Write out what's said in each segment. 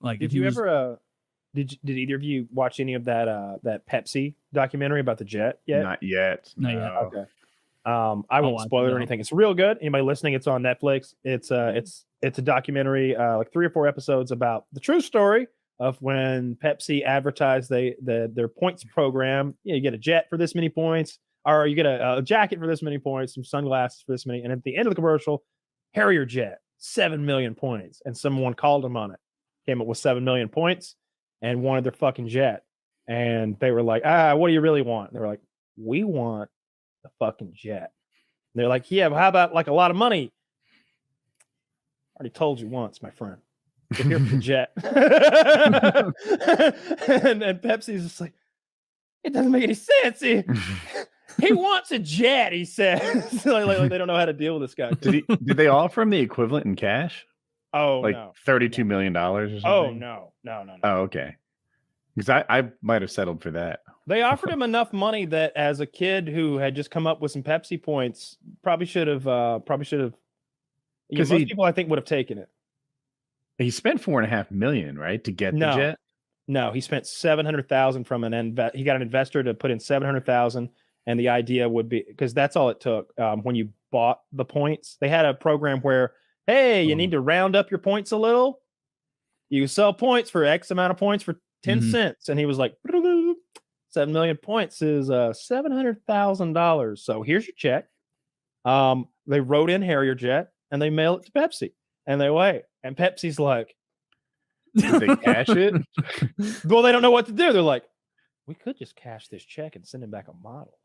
Like, did you ever did either of you watch any of that Pepsi documentary about the jet yet? Not yet. Not yet. Okay. I won't spoil it or anything. It's real good. Anybody listening, it's on Netflix. It's a documentary, like 3 or 4 episodes about the true story of when Pepsi advertised their points program. You get a jet for this many points, or you get a jacket for this many points, some sunglasses for this many, and at the end of the commercial, Harrier jet, 7 million points, and someone called them on it, came up with 7 million points, and wanted their fucking jet, and they were like, what do you really want? And they were like, we want the fucking jet. And they're like, yeah, but how about like a lot of money? I already told you once, my friend. We're here for the jet. and Pepsi's just like, it doesn't make any sense. He wants a jet, he says. like they don't know how to deal with this guy. Did they offer him the equivalent in cash? Oh, like no. $32 million or something? Oh, no. Oh, okay. Because I might have settled for that. They offered him enough money that as a kid who had just come up with some Pepsi points, probably should have. Most people, I think, would have taken it. He spent $4.5 million, right, to get the jet. No, he spent $700,000 from he got an investor to put in $700,000, and the idea would be, because that's all it took. When you bought the points, they had a program where, hey, you need to round up your points a little. You sell points for X amount of points for 10 cents, and he was like, 7 million points is $700,000. So here's your check. They wrote in Harrier jet and they mail it to Pepsi, and they wait. And Pepsi's like, did they cash it? Well, they don't know what to do. They're like, we could just cash this check and send him back a model.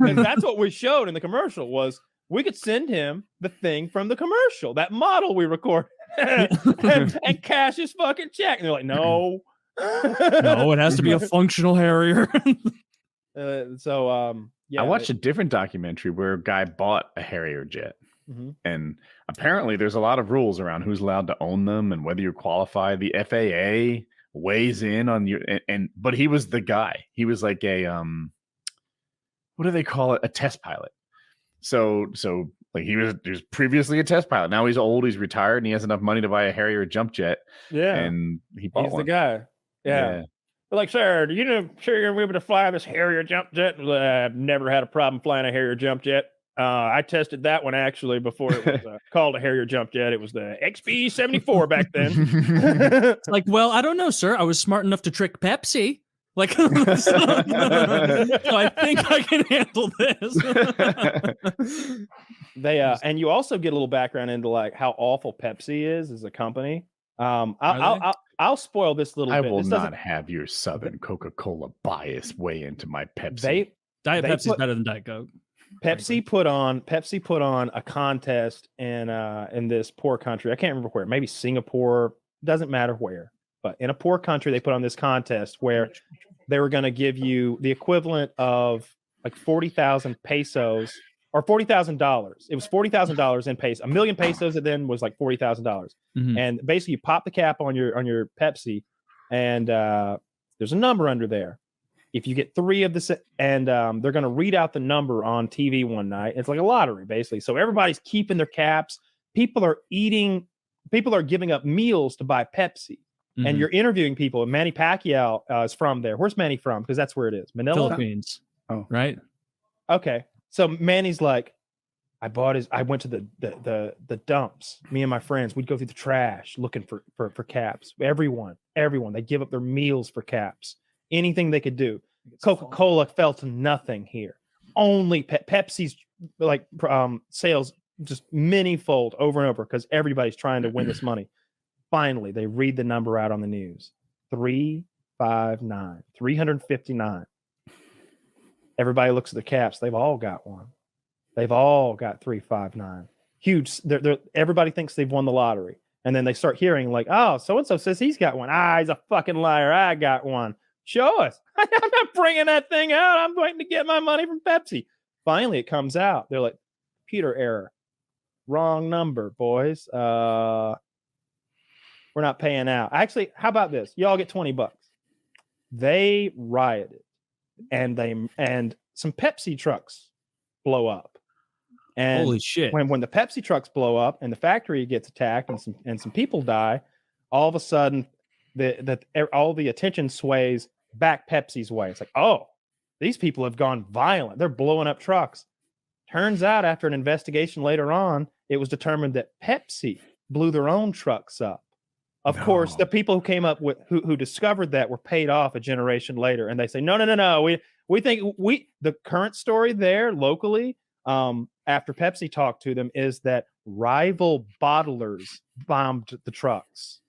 And that's what we showed in the commercial, was we could send him the thing from the commercial, that model we recorded, and cash his fucking check. And they're like, no. No, it has to be a functional Harrier. Yeah, I watched a different documentary where a guy bought a Harrier jet. And apparently there's a lot of rules around who's allowed to own them and whether you qualify. The FAA weighs in on you, but he was the guy. He was like a what do they call it? A test pilot. So like he was previously a test pilot. Now he's old, he's retired, and he has enough money to buy a Harrier jump jet. Yeah, and he's the guy. Yeah. They're like, sir, do you know sure you're gonna be able to fly this Harrier jump jet? I've never had a problem flying a Harrier jump jet. I tested that one actually before it was called a Harrier jump jet. It was the XB-74 back then. It's like, well, I don't know, sir. I was smart enough to trick Pepsi. Like, so I think I can handle this. And you also get a little background into like how awful Pepsi is as a company. I'll spoil this little bit. I will not have your Southern Coca-Cola bias weigh into my Pepsi. Diet Pepsi is better than Diet Coke. Pepsi put on a contest in this poor country. I can't remember where. Maybe Singapore. Doesn't matter where. But in a poor country, they put on this contest where they were going to give you the equivalent of like 40,000 pesos or $40,000. It was $40,000 in pesos. 1 million pesos. It then was like $40,000. And basically, you pop the cap on your Pepsi, and there's a number under there. If you get 3 of this, and they're going to read out the number on TV one night. It's like a lottery, basically. So everybody's keeping their caps. People are giving up meals to buy Pepsi. And you're interviewing people. And Manny Pacquiao is from there. Where's Manny from? Because that's where it is. Manila? Philippines. Oh, right. Okay. So Manny's like, I went to the dumps. Me and my friends, we'd go through the trash looking for caps. Everyone, they give up their meals for caps. Anything they could do. Coca-Cola fell to nothing here. Only Pepsi's like sales just many-fold over and over because everybody's trying to win this money. Finally, they read the number out on the news. 359. Everybody looks at the caps. They've all got one. They've all got 359. Huge. Everybody thinks they've won the lottery. And then they start hearing like, oh, so-and-so says he's got one. He's a fucking liar. I got one. Show us. I'm not bringing that thing out. I'm waiting to get my money from Pepsi. Finally, it comes out. They're like, computer error. Wrong number, boys. We're not paying out. Actually, how about this? Y'all get $20. They rioted, and some Pepsi trucks blow up. And holy shit! When the Pepsi trucks blow up and the factory gets attacked and some people die, all of a sudden all the attention sways back Pepsi's way. It's like, oh, these people have gone violent. They're blowing up trucks. Turns out after an investigation later on, it was determined that Pepsi blew their own trucks up. Of course, the people who came up with who discovered that were paid off a generation later, and they say, no. We think the current story there locally, after Pepsi talked to them, is that rival bottlers bombed the trucks.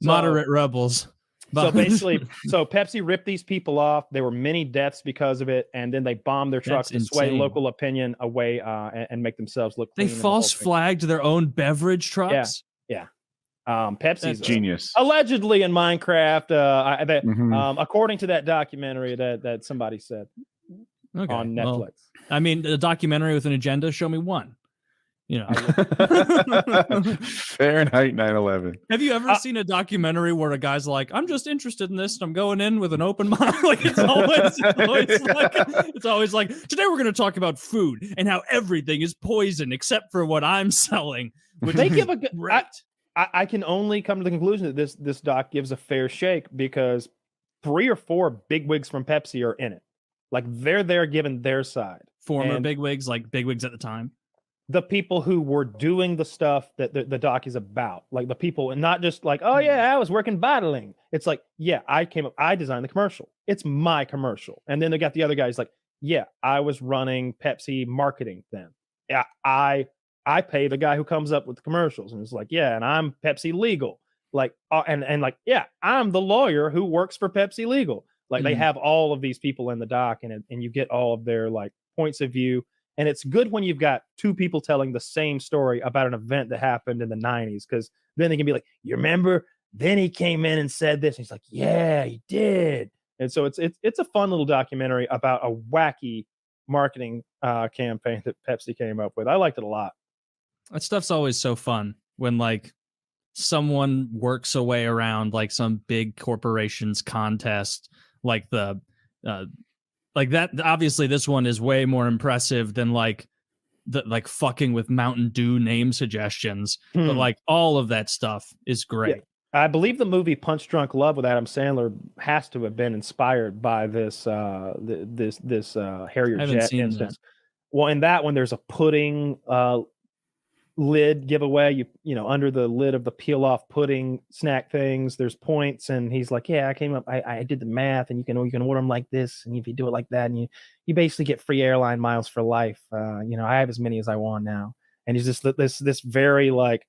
Moderate rebels. So basically, Pepsi ripped these people off. There were many deaths because of it, and then they bombed their trucks to sway local opinion away and make themselves look clean. They false flagged their own beverage trucks. Yeah. Pepsi's genius. Allegedly in Minecraft, according to that documentary that somebody said on Netflix. Well, I mean, a documentary with an agenda. Show me one. You know, Fahrenheit 9/11. Have you ever seen a documentary where a guy's like, "I'm just interested in this, and I'm going in with an open mind"? Like it's always like, today we're going to talk about food and how everything is poison except for what I'm selling. They give a good. I can only come to the conclusion that this doc gives a fair shake because 3 or 4 bigwigs from Pepsi are in it. Like they're there giving their side. Former bigwigs, like bigwigs at the time. The people who were doing the stuff that the doc is about, like the people, and not just like, oh yeah, I was working bottling. It's like, yeah, I designed the commercial. It's my commercial. And then they got the other guys like, yeah, I was running Pepsi marketing then. Yeah, I pay the guy who comes up with the commercials, and it's like, yeah, and I'm Pepsi legal. Like, and like, yeah, I'm the lawyer who works for Pepsi legal. Like they have all of these people in the doc, and you get all of their like points of view. And it's good when you've got 2 people telling the same story about an event that happened in the 90s, because then they can be like, you remember? Then he came in and said this. And he's like, yeah, he did. And so it's a fun little documentary about a wacky marketing campaign that Pepsi came up with. I liked it a lot. That stuff's always so fun when like someone works a way around like some big corporation's contest, like the like that. Obviously this one is way more impressive than like the like fucking with Mountain Dew name suggestions, but like all of that stuff is great. Yeah. I believe the movie Punch Drunk Love with Adam Sandler has to have been inspired by this Harrier jet instance. Well, in that one there's a pudding lid giveaway. You know, under the lid of the peel off pudding snack things, there's points, and he's like, yeah, I came up, I did the math, and you can order them like this, and if you do it like that, and you basically get free airline miles for life. You know, I have as many as I want now. And he's just this very like,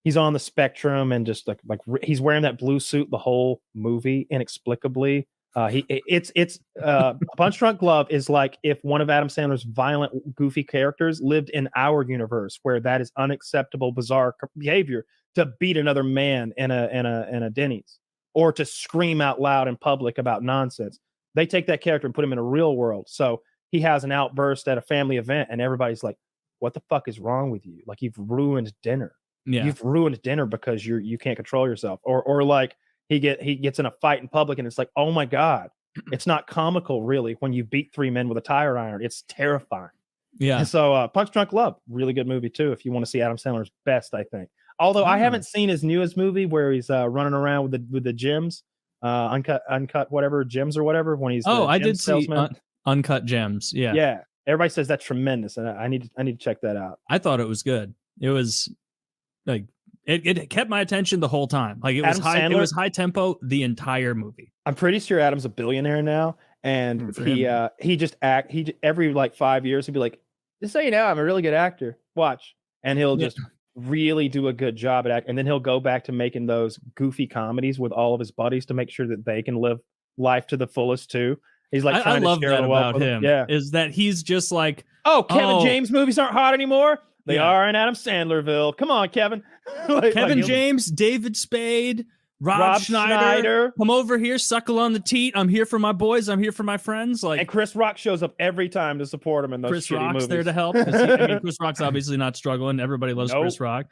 he's on the spectrum, and just like he's wearing that blue suit the whole movie inexplicably. Punch Drunk Love is like if one of Adam Sandler's violent, goofy characters lived in our universe, where that is unacceptable, bizarre behavior to beat another man in a Denny's, or to scream out loud in public about nonsense. They take that character and put him in a real world. So he has an outburst at a family event, and everybody's like, "What the fuck is wrong with you? Like you've ruined dinner. Yeah, you've ruined dinner because you can't control yourself." Or like. He gets in a fight in public, and it's like, oh my God, it's not comical really when you beat 3 men with a tire iron. It's terrifying. Yeah. And so Punch Drunk Love, really good movie too, if you want to see Adam Sandler's best, I think. Although I haven't seen his newest movie where he's running around with the gyms, uncut whatever gyms or whatever, when he's I did salesman. See Uncut Gems. Yeah. Yeah. Everybody says that's tremendous, and I need to check that out. I thought it was good. It was like it kept my attention the whole time. Like it was It was high tempo the entire movie. I'm pretty sure Adam's a billionaire now, and he just every like 5 years he'd be like, just so you know, I'm a really good actor. Watch, and he'll just really do a good job at acting, and then he'll go back to making those goofy comedies with all of his buddies to make sure that they can live life to the fullest too. He's like, I love that about him. Yeah, is that he's just like, Kevin James movies aren't hot anymore. They are in Adam Sandlerville. Come on, Kevin. Kevin James, David Spade, Rob Schneider. Come over here, suckle on the teat. I'm here for my boys. I'm here for my friends. Like, and Chris Rock shows up every time to support him in those Chris shitty Rock's movies. There to help. Chris Rock's obviously not struggling. Everybody loves Chris Rock.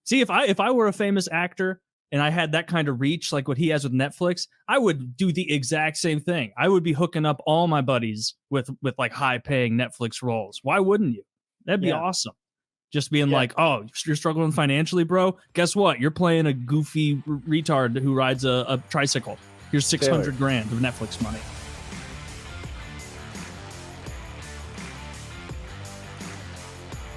See, if I were a famous actor and I had that kind of reach, like what he has with Netflix, I would do the exact same thing. I would be hooking up all my buddies with like high paying Netflix roles. Why wouldn't you? That'd be awesome. Just being like, oh, you're struggling financially, bro? Guess what? You're playing a goofy retard who rides a tricycle. Here's 600 grand of Netflix money.